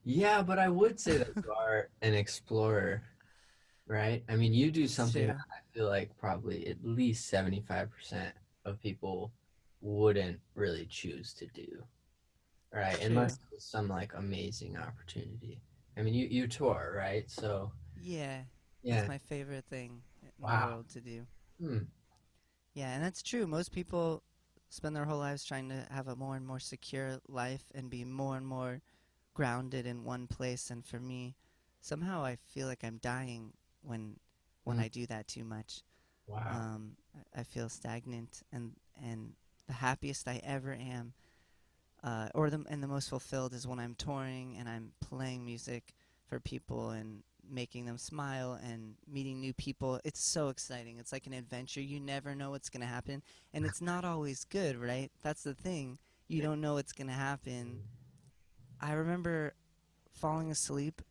Yeah, but I would say that you are an explorer, right? I mean, you do It's something that true. I feel like probably at least 75% of people wouldn't really choose to do, right? It's true. Unless it's some like amazing opportunity. I mean, you tour, right? So, Yeah, it's yeah. my favorite thing in the Wow. world to do. Hmm. Yeah, and that's true. Most people spend their whole lives trying to have a more and more secure life and be more and more grounded in one place. And for me, somehow I feel like I'm dying when Hmm. I do that too much. Wow. I feel stagnant, and the happiest I ever am, and the most fulfilled is when I'm touring and I'm playing music for people and making them smile and meeting new people. It's so exciting. It's like an adventure. You never know what's going to happen, and it's not always good, right? That's the thing. You don't know what's going to happen. I remember falling asleep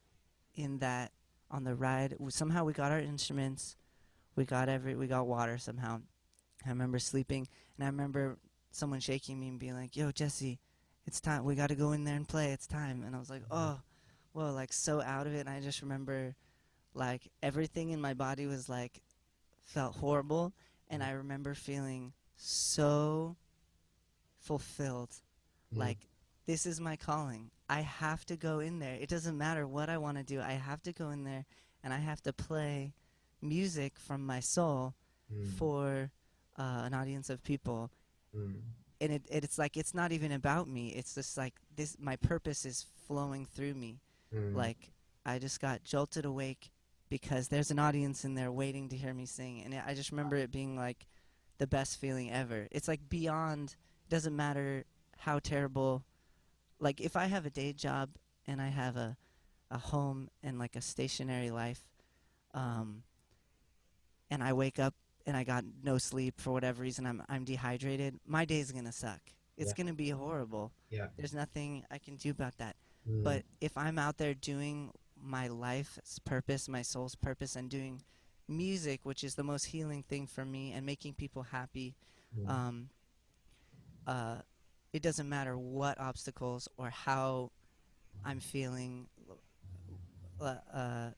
in that on the ride. Somehow we got our instruments. We got water somehow. I remember sleeping, and I remember someone shaking me and being like, "Yo, Jesse, it's time. We got to go in there and play. It's time." And I was like, "Oh, well," like so out of it. And I just remember like everything in my body was like felt horrible, and I remember feeling so fulfilled. Hmm. Like, this is my calling. I have to go in there. It doesn't matter what I want to do. I have to go in there, and I have to play music from my soul Hmm. for an audience of people. Hmm. And it's like it's not even about me. It's just like this. My purpose is flowing through me. Hmm. Like, I just got jolted awake because there's an audience in there waiting to hear me sing, and I just remember it being like the best feeling ever. It's like beyond. Doesn't matter how terrible. Like, if I have a day job and I have a home and like a stationary life, um, and I wake up and I got no sleep for whatever reason, I'm dehydrated, my day's gonna suck. It's Yeah. gonna be horrible. Yeah. There's nothing I can do about that. Hmm. But if I'm out there doing my life's purpose, my soul's purpose, and doing music, which is the most healing thing for me, and making people happy, Hmm. um, uh, it doesn't matter what obstacles or how I'm feeling. Uh,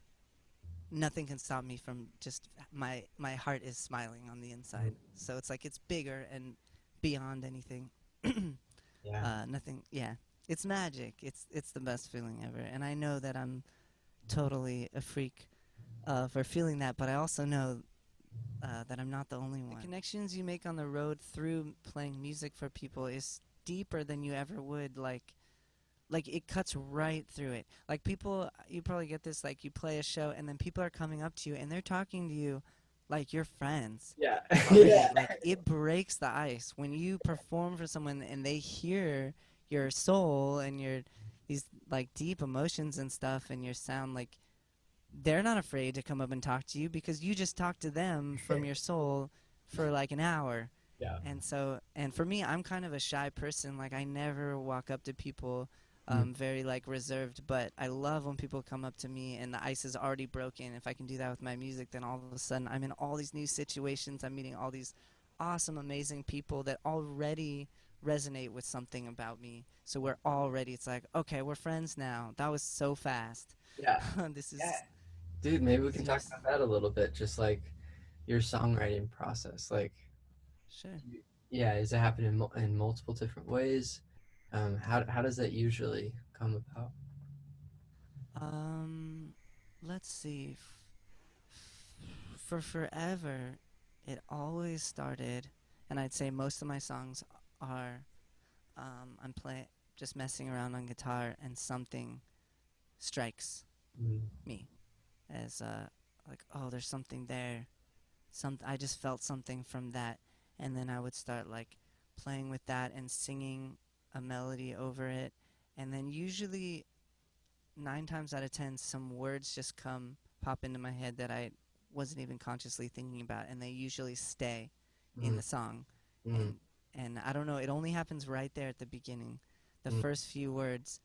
Nothing can stop me from just my heart is smiling on the Hmm. inside. So it's like it's bigger and beyond anything. Yeah. Nothing. Yeah, it's magic. It's the best feeling ever. And I know that I'm totally a freak for feeling that, but I also know that I'm not the only one. The connections you make on the road through playing music for people is deeper than you ever would like it cuts right through it. Like people, you probably get this. Like you play a show, and then people are coming up to you, and they're talking to you like you're friends Yeah. already. Yeah. Like it breaks the ice when you perform for someone, and they hear your soul and your these like deep emotions and stuff, and your sound. Like they're not afraid to come up and talk to you because you just talked to them from your soul for like an hour. Yeah. And for me, I'm kind of a shy person. Like, I never walk up to people, Hmm. very like reserved. But I love when people come up to me and the ice is already broken. If I can do that with my music, then all of a sudden I'm in all these new situations. I'm meeting all these awesome, amazing people that already resonate with something about me. So we're already, it's like, okay, we're friends now. That was so fast. Yeah. This Yeah. is Dude, maybe we can talk just about that a little bit, just like your songwriting process. Like, sure. yeah, is it happening in multiple different ways? How does that usually come about? Um, let's see. For forever, it always started, and I'd say most of my songs are I'm playing just messing around on guitar, and something strikes Mm. me as like, oh, there's something there. I just felt something from that, and then I would start like playing with that and singing a melody over it, and then usually 9 times out of 10, some words just pop into my head that I wasn't even consciously thinking about, and they usually stay in Mm. the song. Mm. And I don't know, it only happens right there at the beginning, the Mm. first few words,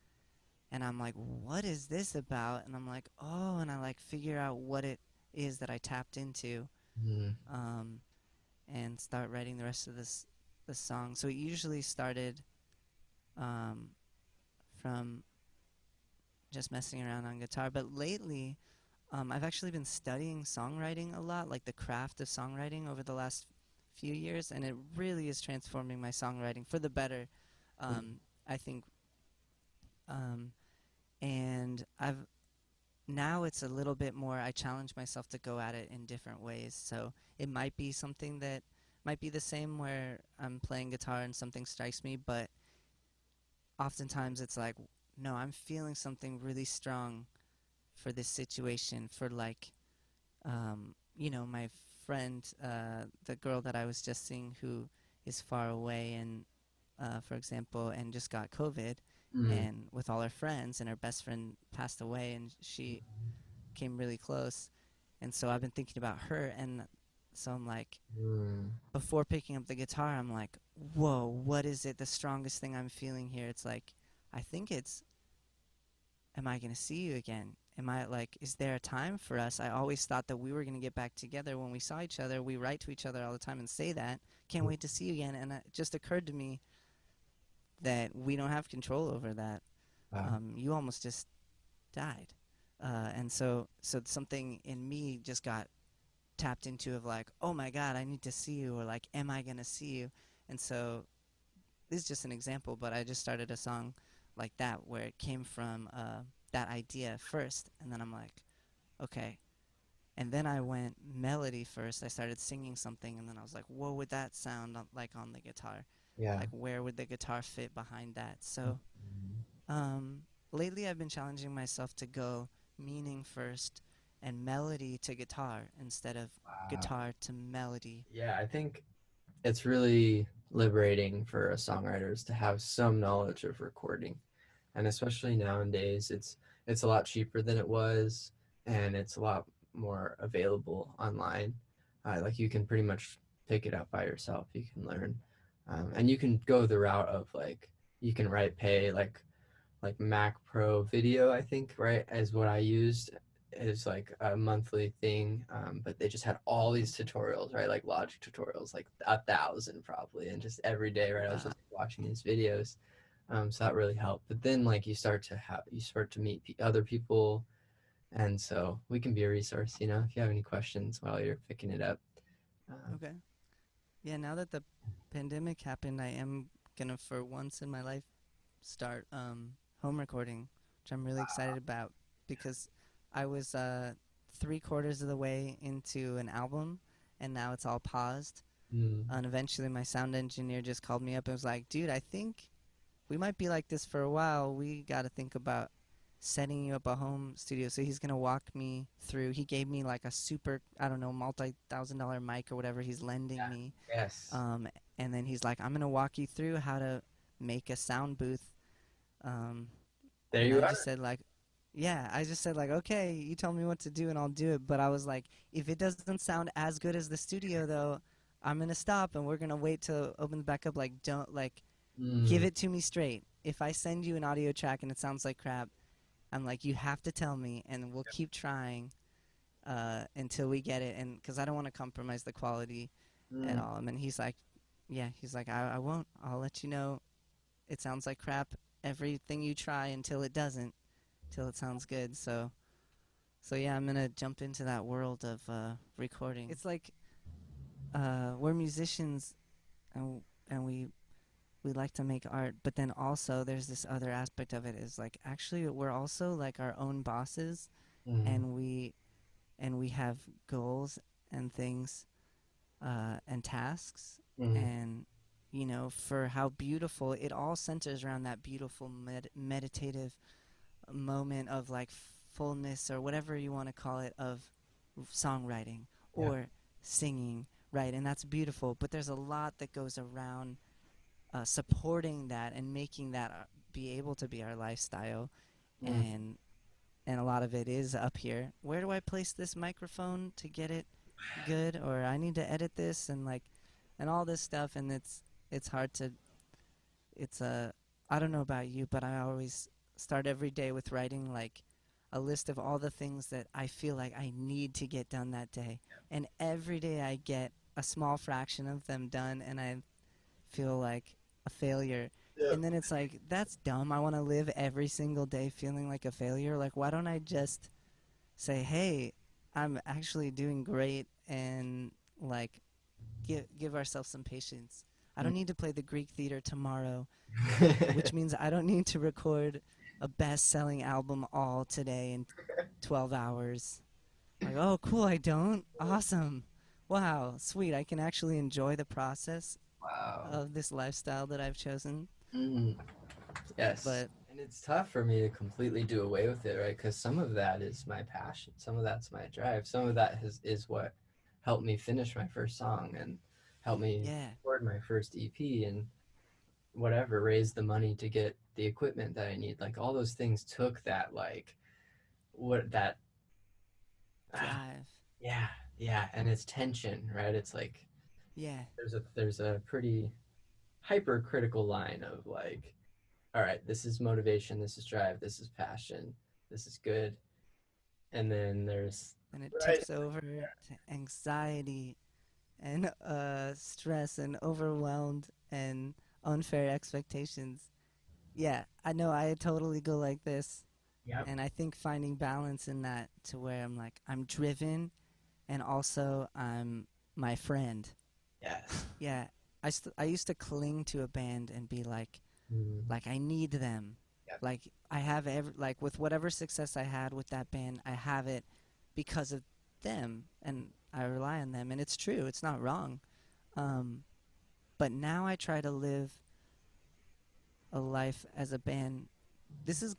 and I'm like, what is this about? And I'm like, oh, and I like figure out what it is that I tapped into, Mm. um, and start writing the rest of the song. So it usually started um, from just messing around on guitar. But lately, I've actually been studying songwriting a lot, like the craft of songwriting over the last few years, and it really is transforming my songwriting for the better. Mm. I think, um, and I've now it's a little bit more. I challenge myself to go at it in different ways. So it might be something that might be the same where I'm playing guitar and something strikes me, but oftentimes it's like, no, I'm feeling something really strong for this situation, for like my friend, the girl that I was just seeing who is far away and, for example, and just got COVID, Mm. and with all her friends, and her best friend passed away, and she came really close, and so I've been thinking about her, and so I'm like, Mm. before picking up the guitar, I'm like, whoa, what is it? The strongest thing I'm feeling here? It's like, I think it's, am I going to see you again? Am I like, is there a time for us? I always thought that we were going to get back together when we saw each other. We write to each other all the time and say that. Can't wait to see you again. And it just occurred to me that we don't have control over that. Wow. You almost just died. And so something in me just got tapped into of like, oh my God, I need to see you, or like, am I going to see you? And so this is just an example, but I just started a song like that where it came from that idea first, and then I'm like, okay. And then I went melody first. I started singing something, and then I was like, what would that sound like on the guitar? Yeah. Like, where would the guitar fit behind that? So, Mm. um, lately I've been challenging myself to go meaning first and melody to guitar instead of Wow. guitar to melody. Yeah, I think it's really liberating for us songwriters to have some knowledge of recording, and especially nowadays, it's a lot cheaper than it was, and it's a lot more available online. Like you can pretty much pick it up by yourself. You can learn, and you can go the route of like you can write pay like Mac Pro Video, I think, right, is what I used is like a monthly thing. But they just had all these tutorials, right? Like Logic tutorials, like 1,000 probably, and just every day, right? I was Uh, just watching these videos. So that really helped. But then like you start to meet other people, and so we can be a resource, if you have any questions while you're picking it up. Um, okay. Yeah, now that the pandemic happened, I am gonna, for once in my life, start home recording, which I'm really excited about because I was 3/4 of the way into an album, and now it's all paused. mm, And eventually, my sound engineer just called me up and was like, "Dude, I think we might be like this for a while. We got to think about setting you up a home studio." So he's gonna walk me through. He gave me like a super, I don't know, multi-thousand-dollar mic or whatever he's lending me, yes, um, and then he's like, "I'm gonna walk you through how to make a sound booth." Um, there and you I are. just said like, yeah, I just said like, okay, you tell me what to do and I'll do it. But I was like, if it doesn't sound as good as the studio though, I'm gonna stop and we're gonna wait to open back up. Like, don't like, give Mm, it to me straight. If I send you an audio track and it sounds like crap, I'm like, you have to tell me, and we'll keep trying until we get it. And because I don't want to compromise the quality at mm, all. And he's like, yeah, he's like, I won't. I'll let you know. It sounds like crap. Everything you try until it doesn't, till it sounds good. So yeah, I'm gonna jump into that world of recording. It's like we're musicians and we like to make art, but then also there's this other aspect of it is like actually we're also like our own bosses, mm, and we have goals and things and tasks, mm, and for how beautiful it all centers around that beautiful meditative moment of like fullness or whatever you want to call it of songwriting yeah. or singing, right? And that's beautiful, but there's a lot that goes around supporting that and making that be able to be our lifestyle, Mm, and a lot of it is up here. Where do I place this microphone to get it good, or I need to edit this, and like and all this stuff, and it's hard to it's a I don't know about you, but I always start every day with writing like a list of all the things that I feel like I need to get done that day. And every day I get a small fraction of them done, and I feel like a failure. and then it's like, that's dumb. I want to live every single day feeling like a failure. Like, why don't I just say, hey, I'm actually doing great, and like give ourselves some patience. I don't need to play the Greek theater tomorrow, which means I don't need to record a best-selling album all today in 12 hours. Like, oh, cool, I don't. Awesome. Wow, sweet. I can actually enjoy the process Wow. of this lifestyle that I've chosen. Mm, yes. But And it's tough for me to completely do away with it, right? Because some of that is my passion. Some of that's my drive. Some of that is what helped me finish my first song and helped me yeah, record my first EP and whatever, raise the money to get the equipment that I need. Like all those things took that, like, what that, ah, drive. yeah, yeah. And it's tension, right? It's like Yeah, there's a pretty hypercritical line of like, all right, this is motivation, this is drive, this is passion, this is good. And then there's and it right. tips over to anxiety and stress and overwhelmed and unfair expectations. Yeah, I know I totally go like this. Yep. And I think finding balance in that to where I'm like, I'm driven and also I'm my friend. Yes. Yeah, I used to cling to a band and be Mm, like I need them. yep. Like I have like with whatever success I had with that band, I have it because of them and I rely on them and it's true, it's not wrong. Um, but now I try to live a life as a band. This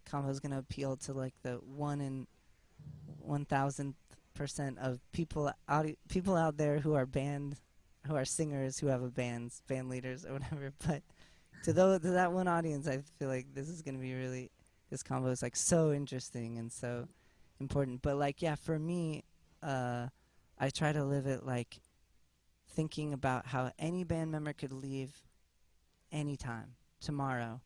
combo is gonna appeal to like the 1,000% of people out there who are who are singers, who have a band leaders or whatever. But to that one audience, I feel like this is gonna be really, this combo is like so interesting and so important. But like, yeah, for me, uh, I try to live it like thinking about how any band member could leave anytime tomorrow,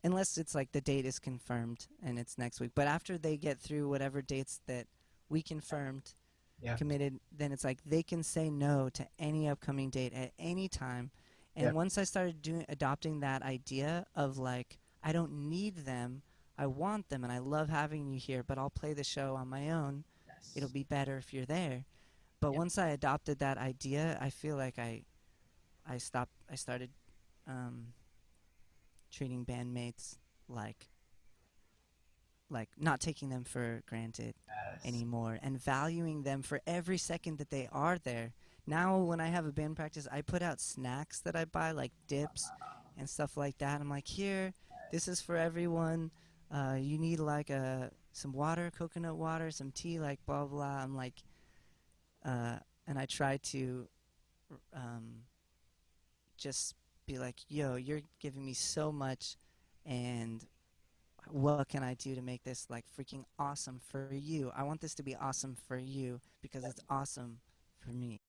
unless it's like the date is confirmed and it's next week. But after they get through whatever dates that we confirmed, Yep. committed, then it's like they can say no to any upcoming date at any time. And Yep. once I started adopting that idea of like, I don't need them, I want them, and I love having you here, but I'll play the show on my own. It'll Yes. be better if you're there. But Yep. once I adopted that idea, I feel like I started um, treating bandmates like not taking them for granted Yes. anymore and valuing them for every second that they are there. Now when I have a band practice, I put out snacks that I buy like dips and stuff like that. I'm like, here, this is for everyone. You need like some water, coconut water, some tea, like blah blah. I'm like, and I try to um, just be like, yo, you're giving me so much, and what can I do to make this like freaking awesome for you? I want this to be awesome for you because it's awesome for me.